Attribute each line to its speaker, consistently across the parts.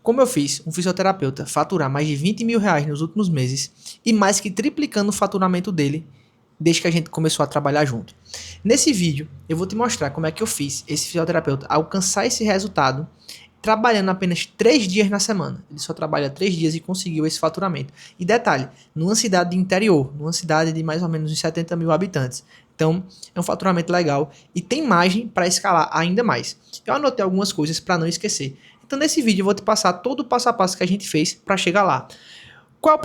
Speaker 1: Como eu fiz um fisioterapeuta faturar mais de 20 mil reais nos últimos meses e mais que triplicando o faturamento dele desde que a gente começou a trabalhar junto. Nesse vídeo, eu vou te mostrar como é que eu fiz esse fisioterapeuta alcançar esse resultado trabalhando apenas 3 dias na semana. Ele só trabalha 3 dias e conseguiu esse faturamento. E detalhe, numa cidade de interior, numa cidade de mais ou menos uns 70 mil habitantes. Então, é um faturamento legal e tem margem para escalar ainda mais. Eu anotei algumas coisas para não esquecer. Então, nesse vídeo, eu vou te passar todo o passo a passo que a gente fez para chegar lá. Qual é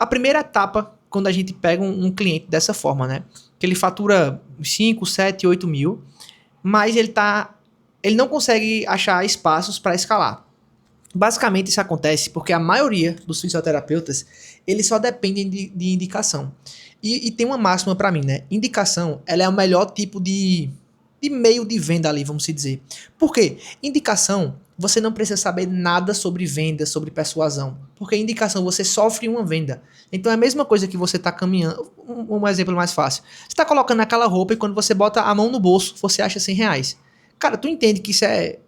Speaker 1: a primeira etapa quando a gente pega um cliente dessa forma, né? Que ele fatura 5, 7, 8 mil, mas ele não consegue achar espaços para escalar. Basicamente isso acontece porque a maioria dos fisioterapeutas, eles só dependem de indicação. E tem uma máxima para mim, né? Indicação, ela é o melhor tipo de meio de venda ali, vamos dizer. Por quê? Indicação, você não precisa saber nada sobre venda, sobre persuasão. Porque indicação, você sofre uma venda. Então é a mesma coisa que você está caminhando. Um exemplo mais fácil. Você está colocando aquela roupa e quando você bota a mão no bolso, você acha 100 reais. Cara, tu entende que isso é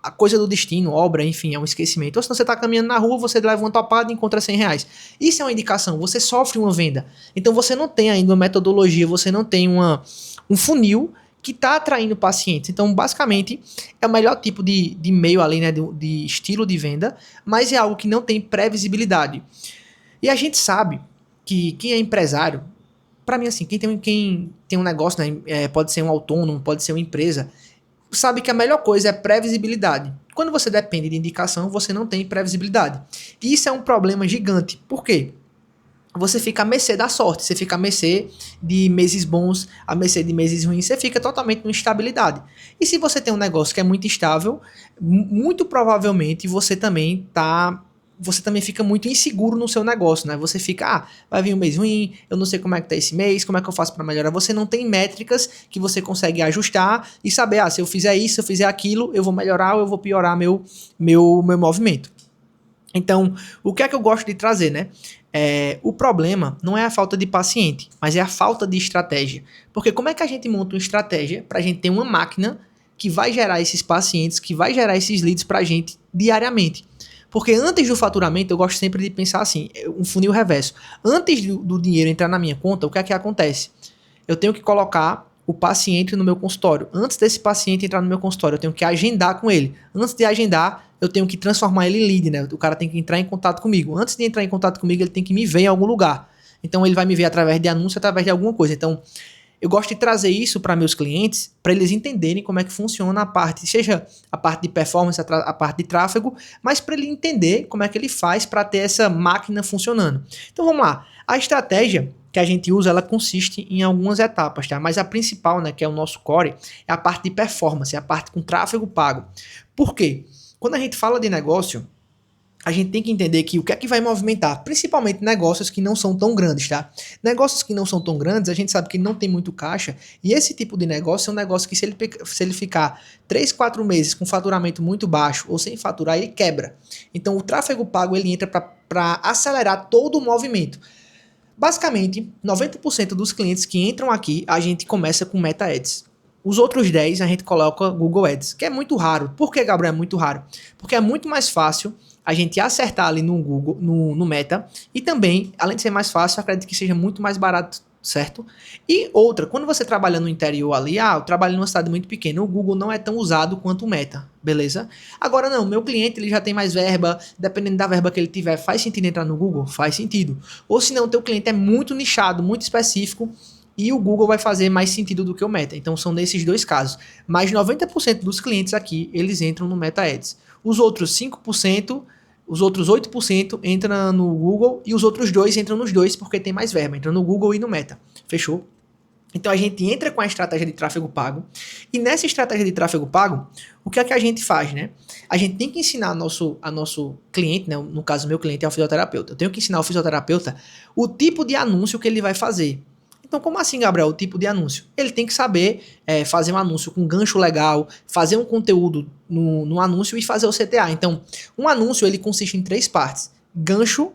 Speaker 1: a coisa do destino, obra, enfim, é um esquecimento. Ou se você está caminhando na rua, você leva uma topada e encontra 100 reais. Isso é uma indicação, você sofre uma venda. Então você não tem ainda uma metodologia, você não tem um funil que está atraindo pacientes. Então, basicamente, é o melhor tipo de meio ali, né, de estilo de venda, mas é algo que não tem previsibilidade. E a gente sabe que quem é empresário, para mim, assim, quem tem um negócio, né, pode ser um autônomo, pode ser uma empresa, sabe que a melhor coisa é previsibilidade. Quando você depende de indicação, você não tem previsibilidade. E isso é um problema gigante. Por quê? Você fica à mercê da sorte, você fica à mercê de meses bons, à mercê de meses ruins, você fica totalmente em instabilidade. E se você tem um negócio que é muito estável, muito provavelmente você também fica muito inseguro no seu negócio, né? Você fica, vai vir um mês ruim, eu não sei como é que tá esse mês, como é que eu faço para melhorar? Você não tem métricas que você consegue ajustar e saber, se eu fizer isso, se eu fizer aquilo, eu vou melhorar ou eu vou piorar meu movimento. Então, o que é que eu gosto de trazer, né? O problema não é a falta de paciente, mas é a falta de estratégia. Porque como é que a gente monta uma estratégia para a gente ter uma máquina que vai gerar esses pacientes, que vai gerar esses leads para a gente diariamente? Porque antes do faturamento, eu gosto sempre de pensar assim, um funil reverso. Antes do dinheiro entrar na minha conta, o que é que acontece? Eu tenho que colocar o paciente no meu consultório. Antes desse paciente entrar no meu consultório, eu tenho que agendar com ele. Antes de agendar, eu tenho que transformar ele em lead, né? O cara tem que entrar em contato comigo. Antes de entrar em contato comigo, ele tem que me ver em algum lugar. Então ele vai me ver através de anúncio, através de alguma coisa. Então eu gosto de trazer isso para meus clientes, para eles entenderem como é que funciona a parte, seja a parte de performance, a parte de tráfego, mas para ele entender como é que ele faz para ter essa máquina funcionando. Então vamos lá. A estratégia que a gente usa, ela consiste em algumas etapas, tá? Mas a principal, né, que é o nosso core, é a parte de performance, é a parte com tráfego pago. Por quê? Quando a gente fala de negócio, a gente tem que entender que o que é que vai movimentar, principalmente negócios que não são tão grandes, tá? Negócios que não são tão grandes, a gente sabe que não tem muito caixa, e esse tipo de negócio é um negócio que se ele ficar 3, 4 meses com faturamento muito baixo ou sem faturar, ele quebra. Então o tráfego pago ele entra para acelerar todo o movimento. Basicamente, 90% dos clientes que entram aqui, a gente começa com Meta Ads. Os outros 10 a gente coloca Google Ads, que é muito raro. Por que, Gabriel, é muito raro? Porque é muito mais fácil a gente acertar ali no Google, no Meta, e também, além de ser mais fácil, eu acredito que seja muito mais barato, certo? E outra, quando você trabalha no interior ali, eu trabalho numa cidade muito pequena, o Google não é tão usado quanto o Meta, beleza? Agora não, meu cliente ele já tem mais verba, dependendo da verba que ele tiver, faz sentido entrar no Google? Faz sentido. Ou se não, teu cliente é muito nichado, muito específico, e o Google vai fazer mais sentido do que o Meta. Então são nesses dois casos. Mas 90% dos clientes aqui, eles entram no Meta Ads. Os outros 5%, os outros 8% entram no Google e os outros 2 entram nos dois porque tem mais verba. Entram no Google e no Meta. Fechou? Então a gente entra com a estratégia de tráfego pago. E nessa estratégia de tráfego pago, o que é que a gente faz, né? A gente tem que ensinar a nosso cliente, né? No caso, meu cliente é o fisioterapeuta. Eu tenho que ensinar o fisioterapeuta o tipo de anúncio que ele vai fazer. Então, como assim, Gabriel, o tipo de anúncio? Ele tem que saber fazer um anúncio com gancho legal, fazer um conteúdo no anúncio e fazer o CTA. Então, um anúncio ele consiste em 3 partes: gancho,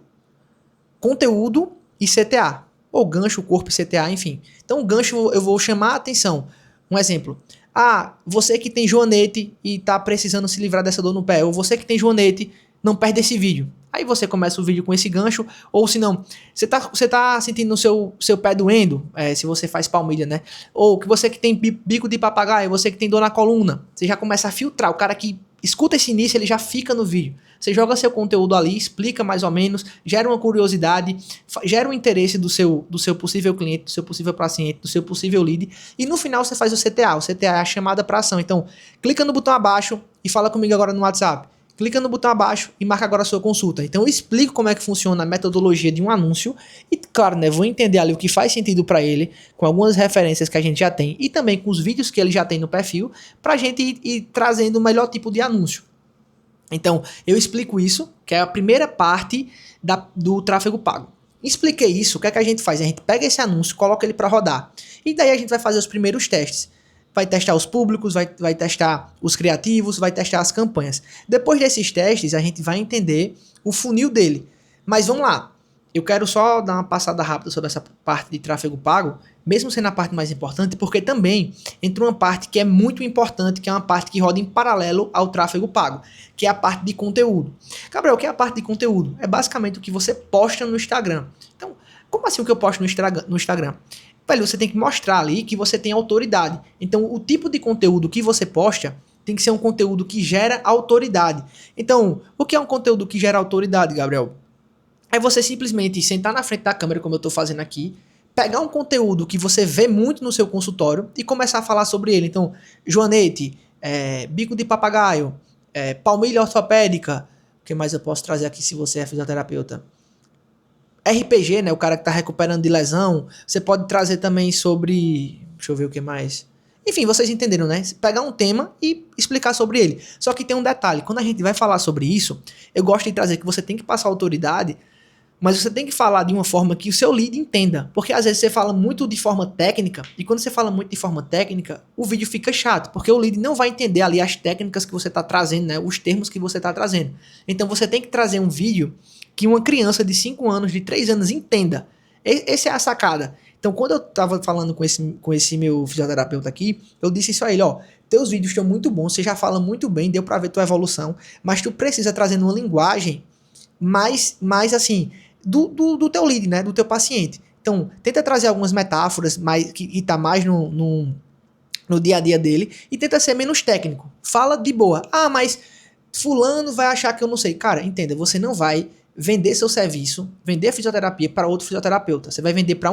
Speaker 1: conteúdo e CTA. Ou gancho, corpo e CTA, enfim. Então, o gancho eu vou chamar a atenção. Um exemplo. Ah, você que tem joanete e tá precisando se livrar dessa dor no pé, ou você que tem joanete, não perde esse vídeo. Aí você começa o vídeo com esse gancho, ou se não, você tá sentindo o seu pé doendo, se você faz palmilha, né? Ou que você que tem bico de papagaio, você que tem dor na coluna, você já começa a filtrar. O cara que escuta esse início, ele já fica no vídeo. Você joga seu conteúdo ali, explica mais ou menos, gera uma curiosidade, gera um interesse do seu possível cliente, do seu possível paciente, do seu possível lead, e no final você faz o CTA. O CTA é a chamada para ação. Então, clica no botão abaixo e fala comigo agora no WhatsApp. Clica no botão abaixo e marca agora a sua consulta. Então eu explico como é que funciona a metodologia de um anúncio e, claro, né, vou entender ali o que faz sentido para ele, com algumas referências que a gente já tem e também com os vídeos que ele já tem no perfil, para a gente ir trazendo o melhor tipo de anúncio. Então eu explico isso, que é a primeira parte do tráfego pago. Expliquei isso, o que é que a gente faz? A gente pega esse anúncio, coloca ele para rodar e daí a gente vai fazer os primeiros testes. Vai testar os públicos, vai testar os criativos, vai testar as campanhas. Depois desses testes, a gente vai entender o funil dele. Mas vamos lá, eu quero só dar uma passada rápida sobre essa parte de tráfego pago, mesmo sendo a parte mais importante, porque também entra uma parte que é muito importante, que é uma parte que roda em paralelo ao tráfego pago, que é a parte de conteúdo. Gabriel, o que é a parte de conteúdo? É basicamente o que você posta no Instagram. Então, como assim o que eu posto no Instagram? Velho, você tem que mostrar ali que você tem autoridade. Então, o tipo de conteúdo que você posta tem que ser um conteúdo que gera autoridade. Então, o que é um conteúdo que gera autoridade, Gabriel? É você simplesmente sentar na frente da câmera, como eu estou fazendo aqui, pegar um conteúdo que você vê muito no seu consultório e começar a falar sobre ele. Então, joanete, bico de papagaio, palmilha ortopédica. O que mais eu posso trazer aqui se você é fisioterapeuta? RPG, né? O cara que tá recuperando de lesão. Você pode trazer também sobre... Deixa eu ver o que mais. Enfim, vocês entenderam, né? Pegar um tema e explicar sobre ele. Só que tem um detalhe. Quando a gente vai falar sobre isso, eu gosto de trazer que você tem que passar autoridade, mas você tem que falar de uma forma que o seu lead entenda. Porque às vezes você fala muito de forma técnica, e quando você fala muito de forma técnica, o vídeo fica chato, porque o lead não vai entender ali as técnicas que você tá trazendo, né? Os termos que você tá trazendo. Então você tem que trazer um vídeo que uma criança de 5 anos, de 3 anos entenda. Essa é a sacada. Então, quando eu tava falando com esse meu fisioterapeuta aqui, eu disse isso a ele, ó, teus vídeos estão muito bons, você já fala muito bem, deu pra ver tua evolução, mas tu precisa trazer uma linguagem mais assim, do teu lead, né, do teu paciente. Então, tenta trazer algumas metáforas que tá mais no dia a dia dele e tenta ser menos técnico. Fala de boa. Ah, mas fulano vai achar que eu não sei. Cara, entenda, você não vai vender seu serviço, vender fisioterapia para outro fisioterapeuta. Você vai vender para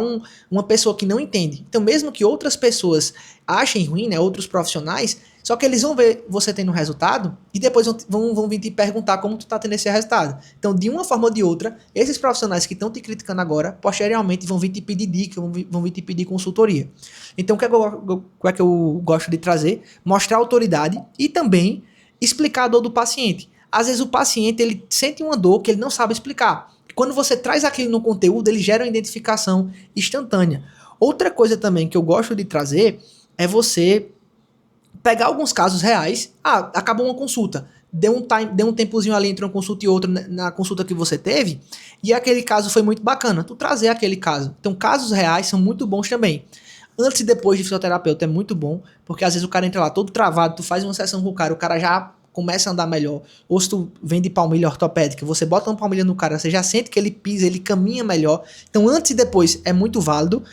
Speaker 1: uma pessoa que não entende. Então, mesmo que outras pessoas achem ruim, né, outros profissionais, só que eles vão ver você tendo resultado e depois vão vir te perguntar como tu tá tendo esse resultado. Então, de uma forma ou de outra, esses profissionais que estão te criticando agora, posteriormente vão vir te pedir dica, vão vir te pedir consultoria. Então, o que é que eu gosto de trazer? Mostrar autoridade e também explicar a dor do paciente. Às vezes o paciente ele sente uma dor que ele não sabe explicar. Quando você traz aquilo no conteúdo, ele gera uma identificação instantânea. Outra coisa também que eu gosto de trazer é você pegar alguns casos reais. Ah, acabou uma consulta. Deu um tempozinho ali entre uma consulta e outra na consulta que você teve, e aquele caso foi muito bacana. Tu trazer aquele caso. Então, casos reais são muito bons também. Antes e depois de fisioterapeuta é muito bom, porque às vezes o cara entra lá todo travado, tu faz uma sessão com o cara já começa a andar melhor. Ou se tu vende palmilha ortopédica, você bota uma palmilha no cara, você já sente que ele pisa, ele caminha melhor. Então, antes e depois é muito válido.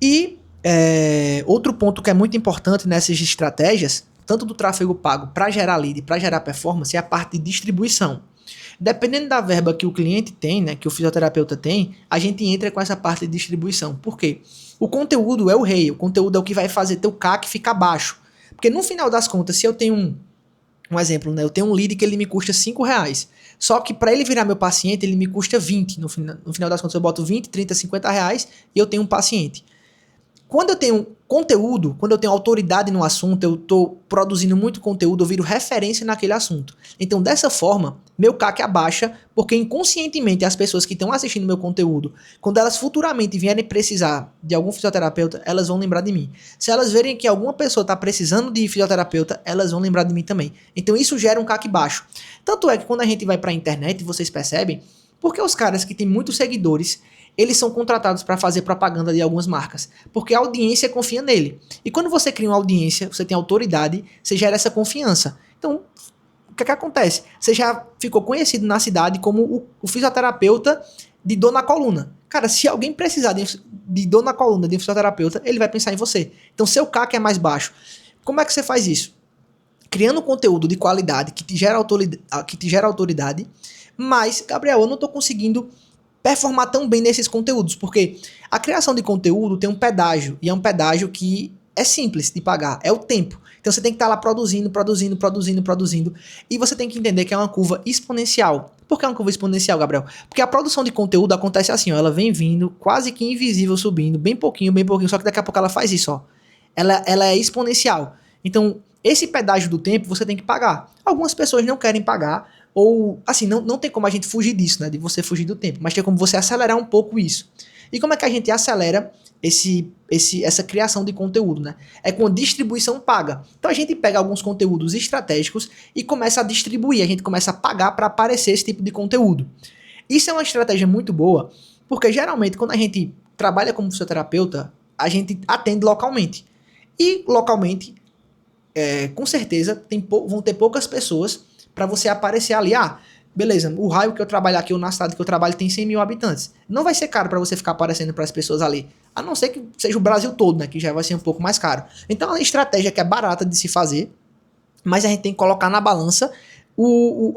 Speaker 1: E outro ponto que é muito importante nessas estratégias, tanto do tráfego pago para gerar lead e para gerar performance, é a parte de distribuição. Dependendo da verba que o cliente tem, né, que o fisioterapeuta tem, a gente entra com essa parte de distribuição. Por quê? O conteúdo é o rei, o conteúdo é o que vai fazer teu CAC ficar baixo. Porque no final das contas, se eu tenho um exemplo, né? Eu tenho um lead que ele me custa R$5. Só que para ele virar meu paciente, ele me custa 20. No final das contas, eu boto 20, 30, R$50 e eu tenho um paciente. Quando eu tenho conteúdo, quando eu tenho autoridade no assunto, eu estou produzindo muito conteúdo, eu viro referência naquele assunto. Então, dessa forma, meu CAC abaixa, porque inconscientemente as pessoas que estão assistindo meu conteúdo, quando elas futuramente vierem precisar de algum fisioterapeuta, elas vão lembrar de mim. Se elas verem que alguma pessoa está precisando de fisioterapeuta, elas vão lembrar de mim também. Então, isso gera um CAC baixo. Tanto é que quando a gente vai para a internet, vocês percebem, porque os caras que têm muitos seguidores, eles são contratados para fazer propaganda de algumas marcas, porque a audiência confia nele. E quando você cria uma audiência, você tem autoridade, você gera essa confiança. Então, o que acontece? Você já ficou conhecido na cidade como o fisioterapeuta de dor na coluna. Cara, se alguém precisar de dor na coluna de um fisioterapeuta, ele vai pensar em você. Então, seu CAC é mais baixo. Como é que você faz isso? Criando conteúdo de qualidade que te gera autoridade, mas, Gabriel, eu não estou conseguindo performar tão bem nesses conteúdos, porque a criação de conteúdo tem um pedágio, e é um pedágio que é simples de pagar, é o tempo. Então você tem que estar lá produzindo, e você tem que entender que é uma curva exponencial. Por que é uma curva exponencial, Gabriel? Porque a produção de conteúdo acontece assim, ó, ela vem vindo, quase que invisível, subindo, bem pouquinho, só que daqui a pouco ela faz isso, ó. Ela é exponencial. Então, esse pedágio do tempo você tem que pagar. Algumas pessoas não querem pagar, ou, assim, não tem como a gente fugir disso, né? De você fugir do tempo, mas tem como você acelerar um pouco isso. E como é que a gente acelera essa criação de conteúdo, né? É com distribuição paga. Então a gente pega alguns conteúdos estratégicos e começa a distribuir, a gente começa a pagar para aparecer esse tipo de conteúdo. Isso é uma estratégia muito boa, porque geralmente quando a gente trabalha como fisioterapeuta, a gente atende localmente. E localmente, com certeza, vão ter poucas pessoas para você aparecer ali. Ah, beleza, o raio que eu trabalho aqui, ou na cidade que eu trabalho, tem 100 mil habitantes. Não vai ser caro para você ficar aparecendo para as pessoas ali. A não ser que seja o Brasil todo, né? Que já vai ser um pouco mais caro. Então, é uma estratégia que é barata de se fazer, mas a gente tem que colocar na balança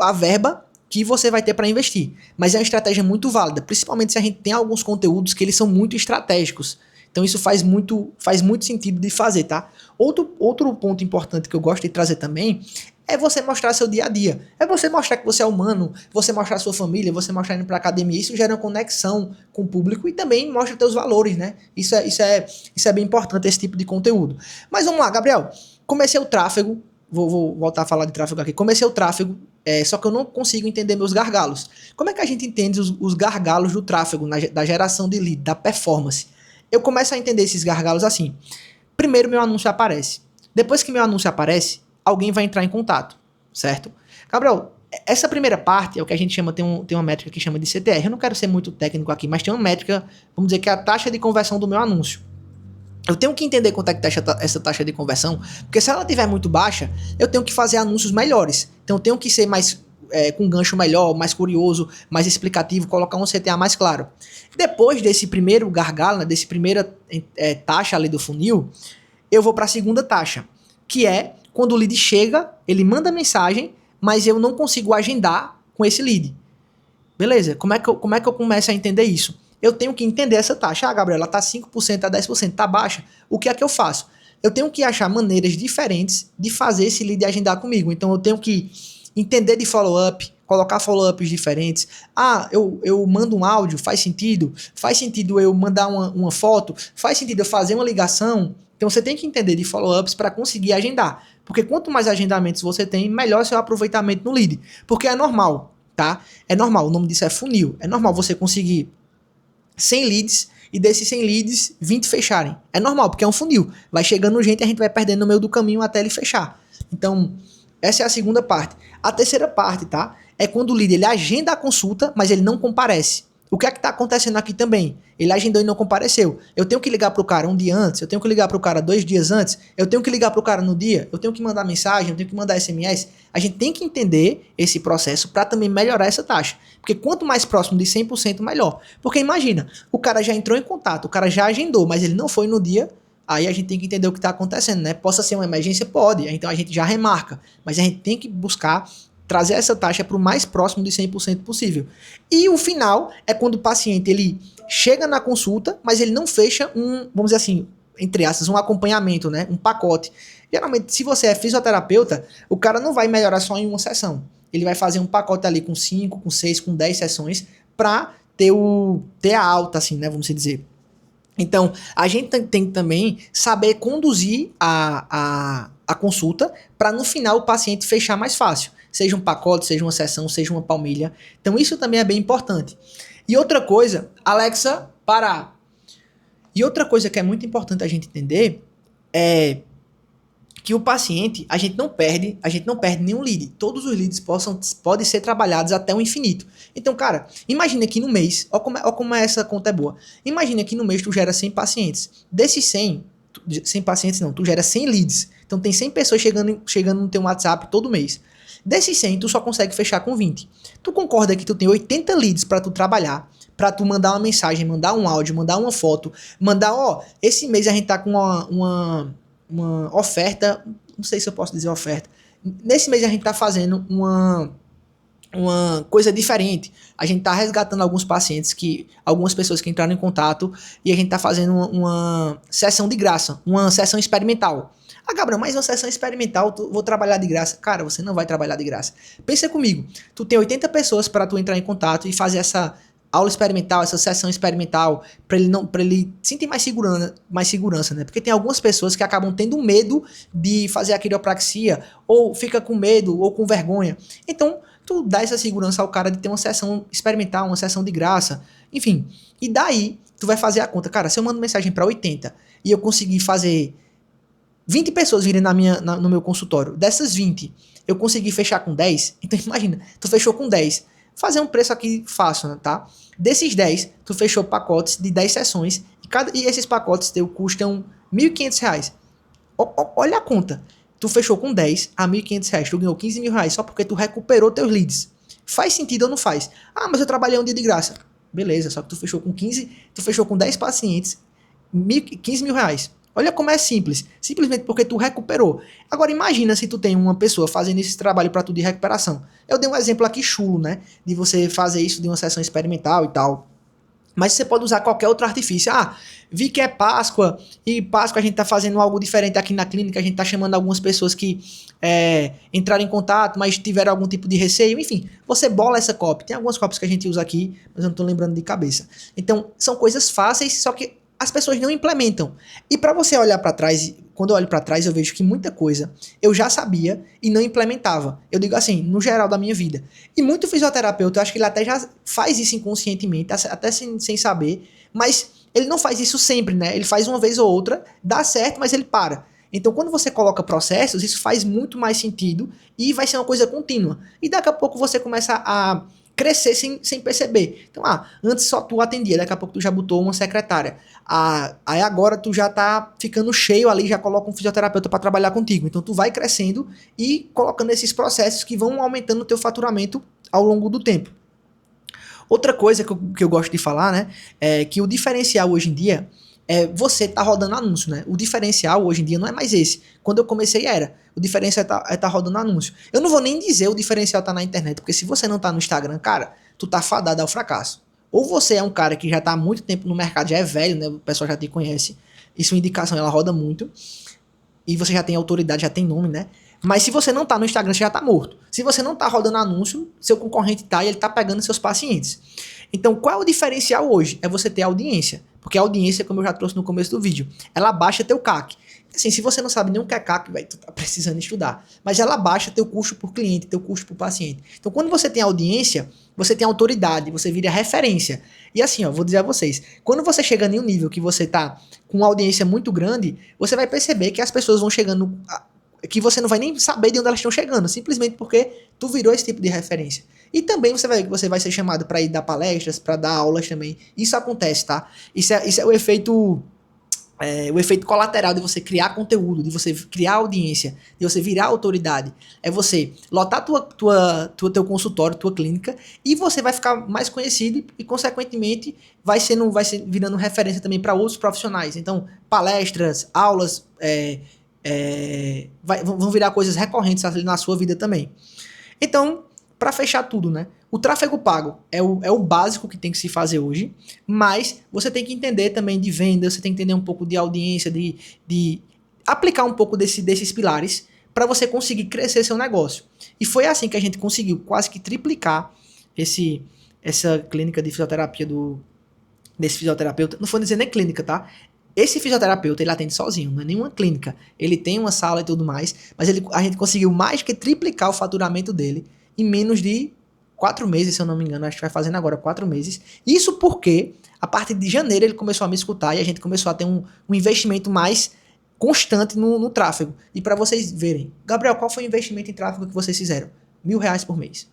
Speaker 1: a verba que você vai ter para investir. Mas é uma estratégia muito válida, principalmente se a gente tem alguns conteúdos que eles são muito estratégicos. Então isso faz muito sentido de fazer, tá? Outro ponto importante que eu gosto de trazer também é você mostrar seu dia a dia. É você mostrar que você é humano, você mostrar sua família, você mostrar indo pra academia. Isso gera uma conexão com o público e também mostra teus valores, né? Isso é bem importante, esse tipo de conteúdo. Mas vamos lá, Gabriel. Comecei o tráfego, vou voltar a falar de tráfego aqui. Comecei o tráfego, só que eu não consigo entender meus gargalos. Como é que a gente entende os gargalos do tráfego, da geração de lead, da performance? Eu começo a entender esses gargalos assim. Primeiro, meu anúncio aparece. Depois que meu anúncio aparece, alguém vai entrar em contato, certo? Gabriel, essa primeira parte é o que a gente chama, tem uma métrica que chama de CTR. Eu não quero ser muito técnico aqui, mas tem uma métrica, vamos dizer que é a taxa de conversão do meu anúncio. Eu tenho que entender quanto é que tá essa taxa de conversão, porque se ela estiver muito baixa, eu tenho que fazer anúncios melhores. Então eu tenho que ser mais com um gancho melhor, mais curioso, mais explicativo, colocar um CTA mais claro. Depois desse primeiro gargalo, né, desse primeira taxa ali do funil, eu vou para a segunda taxa, que é quando o lead chega, ele manda mensagem, mas eu não consigo agendar com esse lead. Beleza, como é que eu começo a entender isso? Eu tenho que entender essa taxa. Ah, Gabriela, tá 5% a 10%, tá baixa. O que é que eu faço? Eu tenho que achar maneiras diferentes de fazer esse lead agendar comigo. Então eu tenho que entender de follow-up, colocar follow-ups diferentes. Ah, eu mando um áudio, faz sentido? Faz sentido eu mandar uma foto? Faz sentido eu fazer uma ligação? Então você tem que entender de follow-ups para conseguir agendar. Porque quanto mais agendamentos você tem, melhor seu aproveitamento no lead. Porque é normal, tá? É normal, o nome disso é funil. É normal você conseguir 100 leads e desses 100 leads, 20 fecharem. É normal, porque é um funil. Vai chegando gente e a gente vai perdendo no meio do caminho até ele fechar. Então, essa é a segunda parte. A terceira parte, tá? É quando o lead ele agenda a consulta, mas ele não comparece. O que é que tá acontecendo aqui também? Ele agendou e não compareceu. Eu tenho que ligar pro cara um dia antes, eu tenho que ligar pro cara 2 dias antes, eu tenho que ligar pro cara no dia, eu tenho que mandar mensagem, eu tenho que mandar SMS. A gente tem que entender esse processo para também melhorar essa taxa. Porque quanto mais próximo de 100%, melhor. Porque imagina, o cara já entrou em contato, o cara já agendou, mas ele não foi no dia. Aí a gente tem que entender o que está acontecendo, né? Possa ser uma emergência? Pode. Então a gente já remarca. Mas a gente tem que buscar trazer essa taxa para o mais próximo de 100% possível. E o final é quando o paciente ele chega na consulta, mas ele não fecha vamos dizer assim, entre aspas, um acompanhamento, né? Um pacote. Geralmente, se você é fisioterapeuta, o cara não vai melhorar só em uma sessão. Ele vai fazer um pacote ali com 5, com 6, com 10 sessões para ter a alta, assim, né? Vamos dizer. Então, a gente tem que também saber conduzir a consulta para no final o paciente fechar mais fácil. Seja um pacote, seja uma sessão, seja uma palmilha. Então, isso também é bem importante. E outra coisa, Alexa, parar. E outra coisa que é muito importante a gente entender é que o paciente, a gente não perde nenhum lead. Todos os leads podem ser trabalhados até o infinito. Então, cara, imagina que no mês, ó como essa conta é boa. Imagina que no mês tu gera 100 pacientes. Desses 100 pacientes não, tu gera 100 leads. Então tem 100 pessoas chegando no teu WhatsApp todo mês. Desses 100, tu só consegue fechar com 20. Tu concorda que tu tem 80 leads para tu trabalhar, para tu mandar uma mensagem, mandar um áudio, mandar uma foto, mandar, esse mês a gente tá com uma oferta, não sei se eu posso dizer oferta. Nesse mês a gente tá fazendo uma coisa diferente. A gente tá resgatando algumas pessoas que entraram em contato e a gente tá fazendo uma sessão de graça, uma sessão experimental. Ah, Gabriel, mas uma sessão experimental, vou trabalhar de graça. Cara, você não vai trabalhar de graça. Pensa comigo, tu tem 80 pessoas para tu entrar em contato e fazer essa aula experimental, essa sessão experimental, para ele sentir mais segurança, né? Porque tem algumas pessoas que acabam tendo medo de fazer a quiropraxia, ou fica com medo, ou com vergonha. Então, tu dá essa segurança ao cara de ter uma sessão experimental, uma sessão de graça, enfim. E daí, tu vai fazer a conta. Cara, se eu mando mensagem para 80 e eu conseguir fazer 20 pessoas virem no meu consultório, dessas 20, eu consegui fechar com 10, então imagina, tu fechou com 10, fazer um preço aqui fácil, tá? Desses 10, tu fechou pacotes de 10 sessões, e esses pacotes teu custam R$1.500. Olha a conta, tu fechou com 10 a R$1.500, tu ganhou R$15.000 só porque tu recuperou teus leads. Faz sentido ou não faz? Ah, mas eu trabalhei um dia de graça. Beleza, só que tu fechou com 15, tu fechou com 10 pacientes, R$15.000. Olha como é simples, simplesmente porque tu recuperou. Agora imagina se tu tem uma pessoa fazendo esse trabalho para tu de recuperação. Eu dei um exemplo aqui chulo, né, de você fazer isso de uma sessão experimental e tal. Mas você pode usar qualquer outro artifício. Ah, vi que é Páscoa, e Páscoa a gente tá fazendo algo diferente aqui na clínica, a gente tá chamando algumas pessoas que entraram em contato, mas tiveram algum tipo de receio, enfim, você bola essa copy. Tem algumas copies que a gente usa aqui, mas eu não tô lembrando de cabeça. Então, são coisas fáceis, só que as pessoas não implementam. E para você olhar para trás, quando eu olho para trás, eu vejo que muita coisa eu já sabia e não implementava. Eu digo assim, no geral da minha vida. E muito fisioterapeuta, eu acho que ele até já faz isso inconscientemente, até sem saber, mas ele não faz isso sempre, né? Ele faz uma vez ou outra, dá certo, mas ele para. Então, quando você coloca processos, isso faz muito mais sentido e vai ser uma coisa contínua. E daqui a pouco você começa a crescer sem perceber. Então, antes só tu atendia, daqui a pouco tu já botou uma secretária. Aí agora tu já tá ficando cheio ali, já coloca um fisioterapeuta para trabalhar contigo. Então tu vai crescendo e colocando esses processos que vão aumentando o teu faturamento ao longo do tempo. Outra coisa que eu gosto de falar, né, é que o diferencial hoje em dia você tá rodando anúncio, né? O diferencial hoje em dia não é mais esse. Quando eu comecei era. O diferencial é tá rodando anúncio. Eu não vou nem dizer o diferencial tá na internet, porque se você não tá no Instagram, cara, tu tá fadado ao fracasso. Ou você é um cara que já tá há muito tempo no mercado, já é velho, né? O pessoal já te conhece. Isso é uma indicação, ela roda muito. E você já tem autoridade, já tem nome, né? Mas se você não tá no Instagram, você já tá morto. Se você não tá rodando anúncio, seu concorrente tá e ele tá pegando seus pacientes. Então, qual é o diferencial hoje? É você ter audiência. Porque a audiência, como eu já trouxe no começo do vídeo, ela baixa teu CAC. Assim, se você não sabe nem o que é CAC, tu tá precisando estudar. Mas ela baixa teu custo por cliente, teu custo por paciente. Então, quando você tem audiência, você tem autoridade, você vira referência. E assim, vou dizer a vocês, quando você chega em um nível que você tá com uma audiência muito grande, você vai perceber que as pessoas vão chegando, que você não vai nem saber de onde elas estão chegando, simplesmente porque tu virou esse tipo de referência. E também você vai ser chamado para ir dar palestras, para dar aulas também. Isso acontece, tá? Isso é o efeito colateral de você criar conteúdo, de você criar audiência, de você virar autoridade. É você lotar teu consultório, tua clínica, e você vai ficar mais conhecido e consequentemente, vai ser virando referência também para outros profissionais. Então, palestras, aulas, vão virar coisas recorrentes ali na sua vida também. Então, para fechar tudo, né? O tráfego pago é o básico que tem que se fazer hoje, mas você tem que entender também de venda, você tem que entender um pouco de audiência, de aplicar um pouco desses pilares para você conseguir crescer seu negócio. E foi assim que a gente conseguiu quase que triplicar essa clínica de fisioterapia desse fisioterapeuta. Não foi dizer nem clínica, tá? Esse fisioterapeuta, ele atende sozinho, não é nenhuma clínica. Ele tem uma sala e tudo mais, mas a gente conseguiu mais que triplicar o faturamento dele em menos de 4 meses, se eu não me engano. Acho que vai fazendo agora 4 meses. Isso porque, a partir de janeiro, ele começou a me escutar e a gente começou a ter um investimento mais constante no tráfego. E para vocês verem, Gabriel, qual foi o investimento em tráfego que vocês fizeram? R$ 1.000 por mês.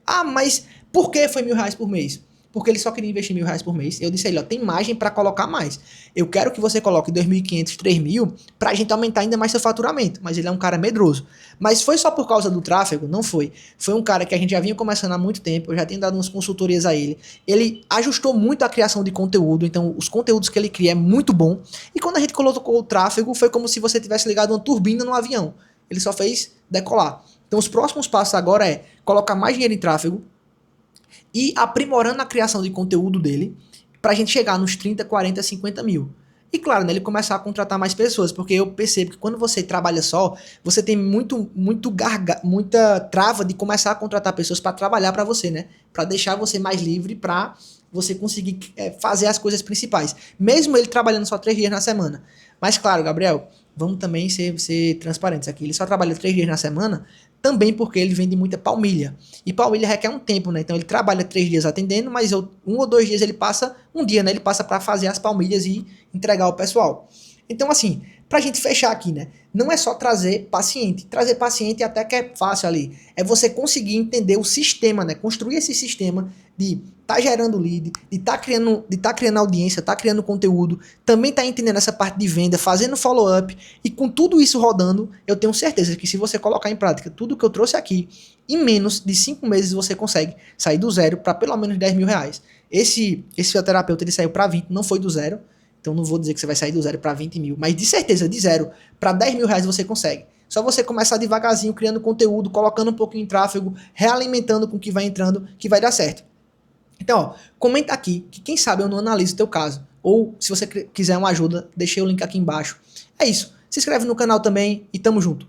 Speaker 1: Ah, mas por que foi R$ 1.000 por mês? Porque ele só queria investir R$ 1.000 por mês. Eu disse a ele, ó, tem margem para colocar mais. Eu quero que você coloque 2.500, 3.000 pra gente aumentar ainda mais seu faturamento. Mas ele é um cara medroso. Mas foi só por causa do tráfego? Não foi. Foi um cara que a gente já vinha começando há muito tempo, eu já tenho dado umas consultorias a ele. Ele ajustou muito a criação de conteúdo, então os conteúdos que ele cria é muito bom. E quando a gente colocou o tráfego, foi como se você tivesse ligado uma turbina no avião. Ele só fez decolar. Então os próximos passos agora é colocar mais dinheiro em tráfego, e aprimorando a criação de conteúdo dele pra gente chegar nos 30, 40, 50 mil. E claro, né, ele começar a contratar mais pessoas, porque eu percebo que quando você trabalha só, você tem muita trava de começar a contratar pessoas para trabalhar para você, né? Para deixar você mais livre para você conseguir fazer as coisas principais. Mesmo ele trabalhando só 3 dias na semana. Mas claro, Gabriel, vamos também ser transparentes aqui. Ele só trabalha 3 dias na semana também porque ele vende muita palmilha. E palmilha requer um tempo, né? Então ele trabalha 3 dias atendendo, mas 1 ou 2 dias ele passa, um dia, né? Ele passa para fazer as palmilhas e entregar ao pessoal. Então, assim, pra gente fechar aqui, né? Não é só trazer paciente. Trazer paciente até que é fácil ali. É você conseguir entender o sistema, né? Construir esse sistema de tá gerando lead, de tá criando audiência, tá criando conteúdo, também tá entendendo essa parte de venda, fazendo follow-up, e com tudo isso rodando, eu tenho certeza que se você colocar em prática tudo que eu trouxe aqui, em menos de 5 meses você consegue sair do zero para pelo menos R$ 10.000. Esse fisioterapeuta ele saiu para 20, não foi do zero, então não vou dizer que você vai sair do zero para 20 mil, mas de certeza, de zero para R$ 10.000 você consegue. Só você começar devagarzinho, criando conteúdo, colocando um pouquinho em tráfego, realimentando com o que vai entrando, que vai dar certo. Então, ó, comenta aqui, que quem sabe eu não analiso o teu caso. Ou, se você quiser uma ajuda, deixei o link aqui embaixo. É isso. Se inscreve no canal também e tamo junto.